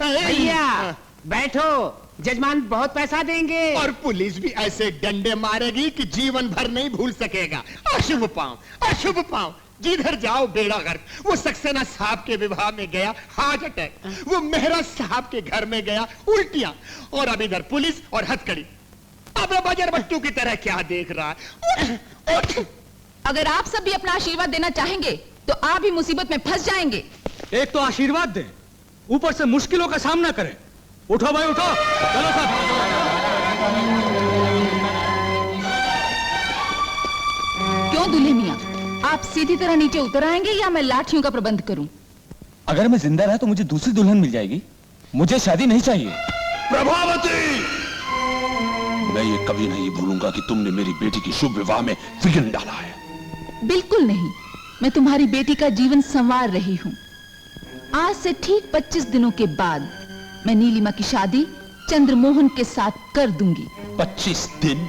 भैया बैठो, जजमान बहुत पैसा देंगे। और पुलिस भी ऐसे डंडे मारेगी कि जीवन भर नहीं भूल सकेगा। अशुभ पांव, अशुभ पांव, जिधर जाओ बेड़ा गर्क। वो सक्सेना साहब के विवाह में गया हार्ट अटैक, वो मेहरा साहब के घर में गया उल्टियां, और अब इधर पुलिस और हथकड़ी। अब बजर बट्टू की तरह क्या देख रहा है? उठ, उठ। अगर आप सब भी अपना आशीर्वाद देना चाहेंगे तो आप भी मुसीबत में फंस जाएंगे। एक तो आशीर्वाद दें, ऊपर से मुश्किलों का सामना करें। उठो भाई उठो, चलो साहब। क्यों दूल्हे मियां, आप सीधी तरह नीचे उतर आएंगे या मैं लाठियों का प्रबंध करूं? अगर मैं जिंदा रहा तो मुझे दूसरी दुल्हन मिल जाएगी, मुझे शादी नहीं चाहिए। प्रभावती, मैं ये कभी नहीं भूलूंगा कि तुमने मेरी बेटी की शुभ विवाह में विघ्न डाला है। बिल्कुल नहीं, मैं तुम्हारी बेटी का जीवन संवार रही हूं। आज से ठीक 25 दिनों के बाद मैं नीलिमा की शादी चंद्रमोहन के साथ कर दूंगी। 25 दिन?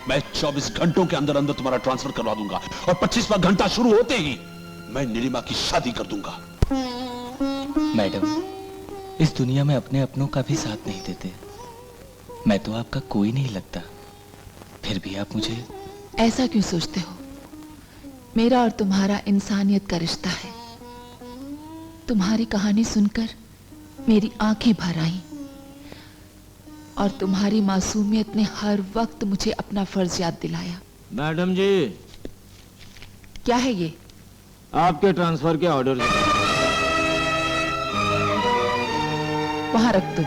मैं 24 घंटों के अंदर अंदर तुम्हारा ट्रांसफर करवा दूंगा, और 25वां घंटा शुरू होते ही मैं नीलिमा की शादी कर दूंगा। मैडम, इस दुनिया में अपने अपनों का भी साथ नहीं देते। मैं तो आपका कोई नहीं लगता, फिर भी आप मुझे ऐसा क्यों सोचते हो? मेरा और तुम्हारा इंसानियत का रिश्ता है। तुम्हारी कहानी सुनकर मेरी आंखें भर आईं, और तुम्हारी मासूमियत ने हर वक्त मुझे अपना फर्ज याद दिलाया। मैडम जी, क्या है ये? आपके ट्रांसफर के ऑर्डर। वहां रख दो।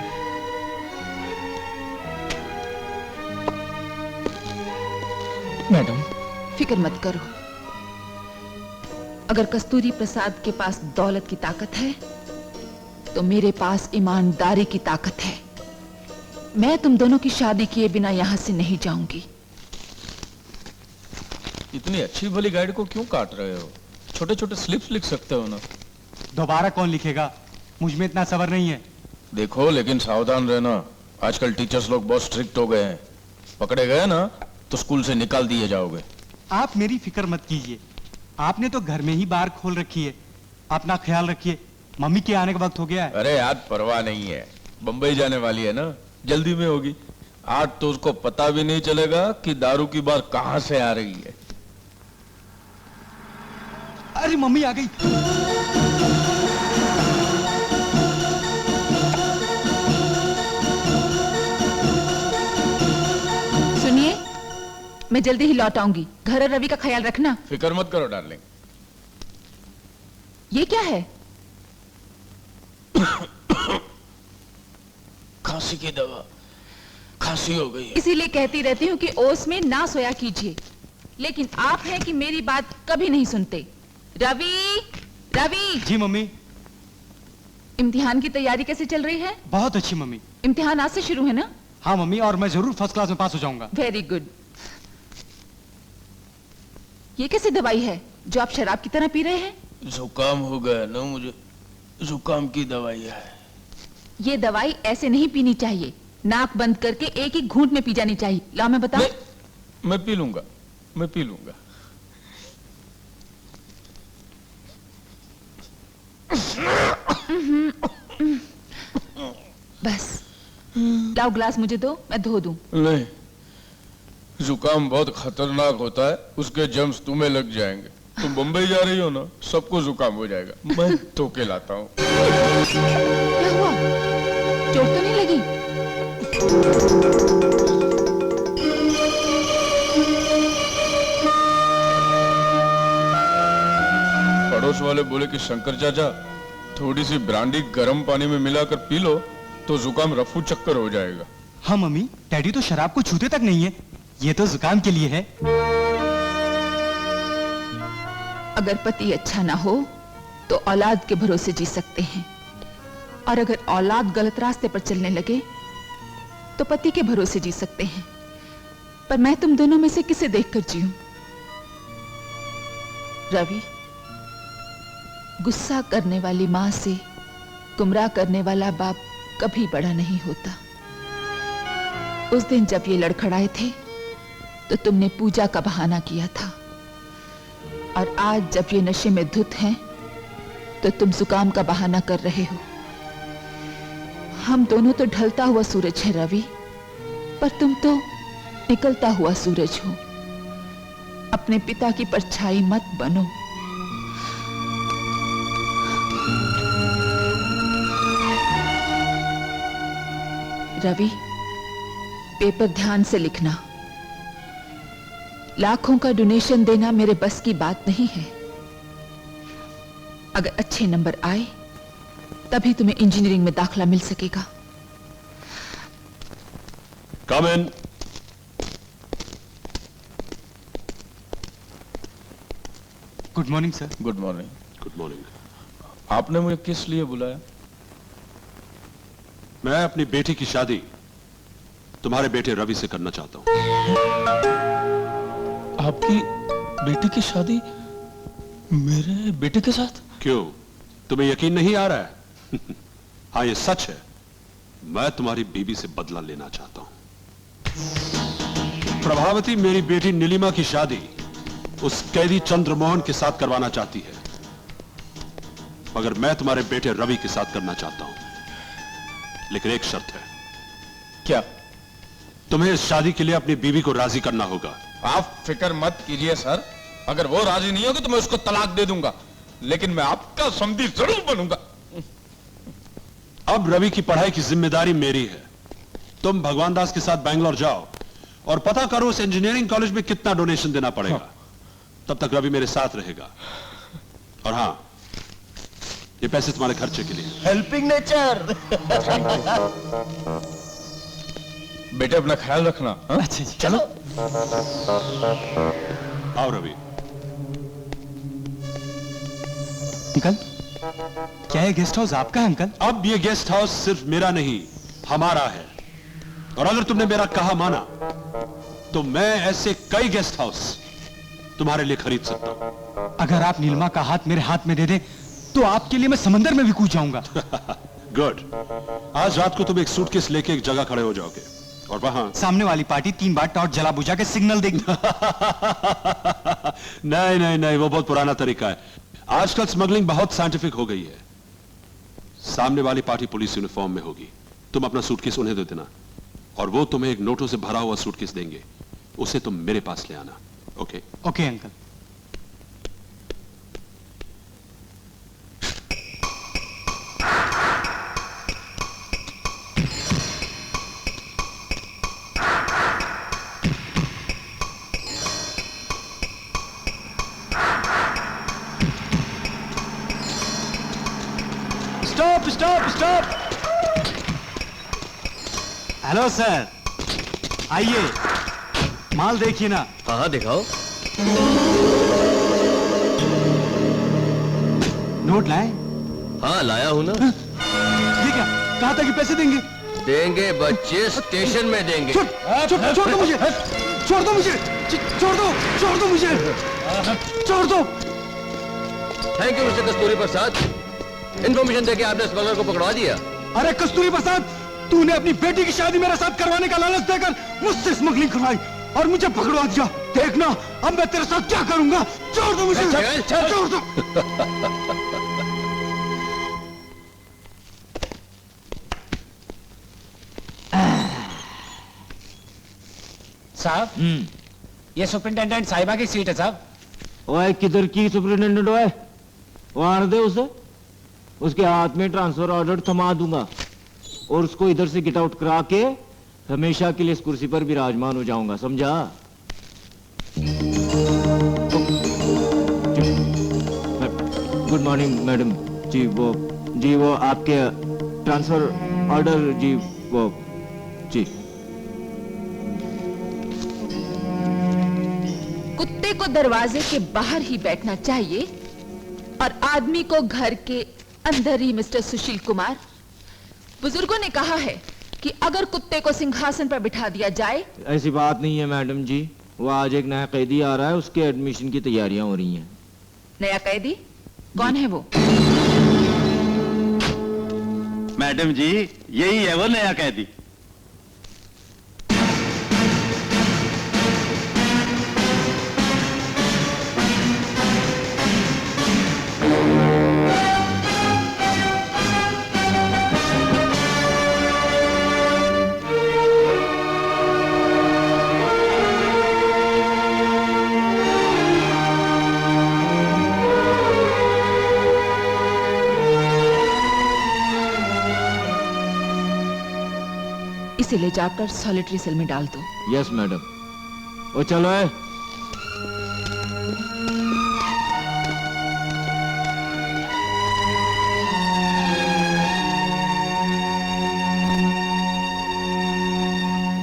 मैडम, फिक्र मत करो। अगर कस्तूरी प्रसाद के पास दौलत की ताकत है तो मेरे पास ईमानदारी की ताकत है। मैं तुम दोनों की शादी किए बिना यहां से नहीं जाऊंगी। इतनी अच्छी भली गाइड को क्यों काट रहे हो? छोटे छोटे स्लिप्स लिख सकते हो ना। दोबारा कौन लिखेगा? मुझ में इतना सब्र नहीं है। देखो, लेकिन सावधान रहना, आजकल टीचर्स लोग बहुत स्ट्रिक्ट हो गए हैं। पकड़े गए ना तो स्कूल से निकाल दिए जाओगे। आप मेरी फिक्र मत कीजिए, आपने तो घर में ही बार खोल रखी है। अपना ख्याल रखिए, मम्मी के आने का वक्त हो गया है। अरे आज परवाह नहीं है, बंबई जाने वाली है ना, जल्दी में होगी। आज तो उसको पता भी नहीं चलेगा कि दारू की बात कहां से आ रही है। अरे मम्मी आ गई। सुनिए, मैं जल्दी ही लौट आऊंगी। घर और रवि का ख्याल रखना। फिक्र मत करो डार्लिंग। ये क्या है? खांसी की दवा, खांसी हो गई है। इसीलिए कहती रहती हूँ कि ओस में ना सोया कीजिए, लेकिन आप हैं कि मेरी बात कभी नहीं सुनते। रवि, रवि। जी मम्मी। इम्तिहान की तैयारी कैसे चल रही है? बहुत अच्छी मम्मी। इम्तिहान आज से शुरू है ना? हाँ मम्मी, और मैं जरूर फर्स्ट क्लास में पास हो जाऊंगा। Very good. ये कैसी दवाई है जो आप शराब की तरह पी रहे हैं? जुकाम हो गया ना मुझे, जुकाम की दवाई है। ये दवाई ऐसे नहीं पीनी चाहिए, नाक बंद करके एक ही घूंट में पी जानी चाहिए। लाओ मैं बताऊं। मैं पी लूंगा, मैं पी लूंगा। बस लाओ ग्लास मुझे दो, मैं धो दूं। नहीं, जुकाम बहुत खतरनाक होता है, उसके जर्म्स तुम्हें लग जाएंगे। तुम बंबई जा रही हो ना, सबको जुकाम हो जाएगा। मैं धो के लाता हूँ। क्या हुआ? चोट तो नहीं लगी? पड़ोस वाले बोले कि शंकर चाचा, थोड़ी सी ब्रांडी गर्म पानी में मिलाकर पी लो तो जुकाम रफू चक्कर हो जाएगा। हाँ मम्मी, डैडी तो शराब को छूते तक नहीं है, ये तो जुकाम के लिए है। अगर पति अच्छा ना हो तो औलाद के भरोसे जी सकते हैं, और अगर औलाद गलत रास्ते पर चलने लगे तो पति के भरोसे जी सकते हैं। पर मैं तुम दोनों में से किसे देखकर जीऊं? रवि, गुस्सा करने वाली मां से गुमराह करने वाला बाप कभी बड़ा नहीं होता। उस दिन जब ये लड़खड़ाए थे तो तुमने पूजा का बहाना किया था, और आज जब ये नशे में धुत हैं तो तुम जुकाम का बहाना कर रहे हो। हम दोनों तो ढलता हुआ सूरज है रवि, पर तुम तो निकलता हुआ सूरज हो। अपने पिता की परछाई मत बनो। रवि, पेपर ध्यान से लिखना। लाखों का डोनेशन देना मेरे बस की बात नहीं है। अगर अच्छे नंबर आए तभी तुम्हें इंजीनियरिंग में दाखिला मिल सकेगा। Come in. Good morning sir. Good morning. Good morning. आपने मुझे किस लिए बुलाया? मैं अपनी बेटी की शादी तुम्हारे बेटे रवि से करना चाहता हूं। आपकी बेटी की शादी मेरे बेटे के साथ? क्यों, तुम्हें यकीन नहीं आ रहा है? हाँ, ये सच है। मैं तुम्हारी बीवी से बदला लेना चाहता हूं। प्रभावती मेरी बेटी नीलिमा की शादी उस कैदी चंद्रमोहन के साथ करवाना चाहती है, मगर मैं तुम्हारे बेटे रवि के साथ करना चाहता हूं। लेकिन एक शर्त है। क्या? तुम्हें इस शादी के लिए अपनी बीवी को राजी करना होगा। आप फिक्र मत कीजिए सर, अगर वो राजी नहीं होगी तो मैं उसको तलाक दे दूंगा, लेकिन मैं आपका समधी जरूर बनूंगा। अब रवि की पढ़ाई की जिम्मेदारी मेरी है। तुम भगवान दास के साथ बैंगलोर जाओ और पता करो उस इंजीनियरिंग कॉलेज में कितना डोनेशन देना पड़ेगा। तब तक रवि मेरे साथ रहेगा। और हां, ये पैसे तुम्हारे खर्चे के लिए। Helping nature. बेटे अपना ख्याल रखना। हाँ? अच्छा जी। चलो। आओ रवि। अंकल, क्या ये गेस्ट हाउस आपका है अंकल? अब ये गेस्ट हाउस सिर्फ मेरा नहीं, हमारा है। और अगर तुमने मेरा कहा माना तो मैं ऐसे कई गेस्ट हाउस तुम्हारे लिए खरीद सकता हूं। अगर आप नीलिमा का हाथ मेरे हाथ में दे दे तो आपके लिए मैं समंदर में भी कूद जाऊंगा। गुड। आज रात को तुम एक सूटकेस लेके एक जगह खड़े हो जाओगे और वहां सामने वाली पार्टी 3 बार टॉर्च जला बुझा के सिग्नल देगी। नहीं नहीं नहीं, वो बहुत पुराना तरीका है। आजकल स्मगलिंग बहुत साइंटिफिक हो गई है। सामने वाली पार्टी पुलिस यूनिफॉर्म में होगी। तुम अपना सूटकेस उन्हें दे देना और वो तुम्हें एक नोटों से भरा हुआ सूटकेस देंगे। उसे तुम मेरे पास ले आना। Okay? Okay uncle. Stop stop stop. Hello sir, आइए, माल देखिए ना। हाँ हाँ दिखाओ। नोट लाए? हाँ लाया हूँ ना। ये क्या, कहा था कि पैसे देंगे? देंगे बच्चे, स्टेशन में देंगे। छोड़ दो मुझे, छोड़ दो मुझे, छोड़ दो मुझे, छोड़ दो। Thank you mister Kasturi Prasad, information देके आपने स्मगलर को पकड़वा दिया। अरे कस्तूरी प्रसाद, तूने अपनी बेटी की शादी मेरे साथ करवाने का लालच देकर मुझसे स्मगलिंग करवाई और मुझे पकड़वा दिया। देखना अब मैं तेरे साथ क्या करूंगा। छोड़ दो मुझे, छोड़ दो। साहब, ये सुपरिंटेंडेंट साहिबा की सीट है साहब। ओए किधर की सुपरिटेंडेंट ओए? वहां दे उसे, उसके हाथ में ट्रांसफर ऑर्डर थमा दूंगा और उसको इधर से गेट आउट करा के हमेशा के लिए इस कुर्सी पर विराजमान हो जाऊंगा, समझा? गुड मॉर्निंग मैडम जी। वो आपके ट्रांसफर ऑर्डर जी, वो जी। कुत्ते को दरवाजे के बाहर ही बैठना चाहिए और आदमी को घर के अंदर ही। मिस्टर सुशील कुमार, बुजुर्गों ने कहा है कि अगर कुत्ते को सिंहासन पर बिठा दिया जाए। ऐसी बात नहीं है मैडम जी, वो आज एक नया कैदी आ रहा है, उसके एडमिशन की तैयारियां हो रही हैं। नया कैदी? कौन है वो? मैडम जी, यही है वो नया कैदी। इसे ले जाकर सॉलिटरी सेल में डाल दो। Yes madam. ओ चलो है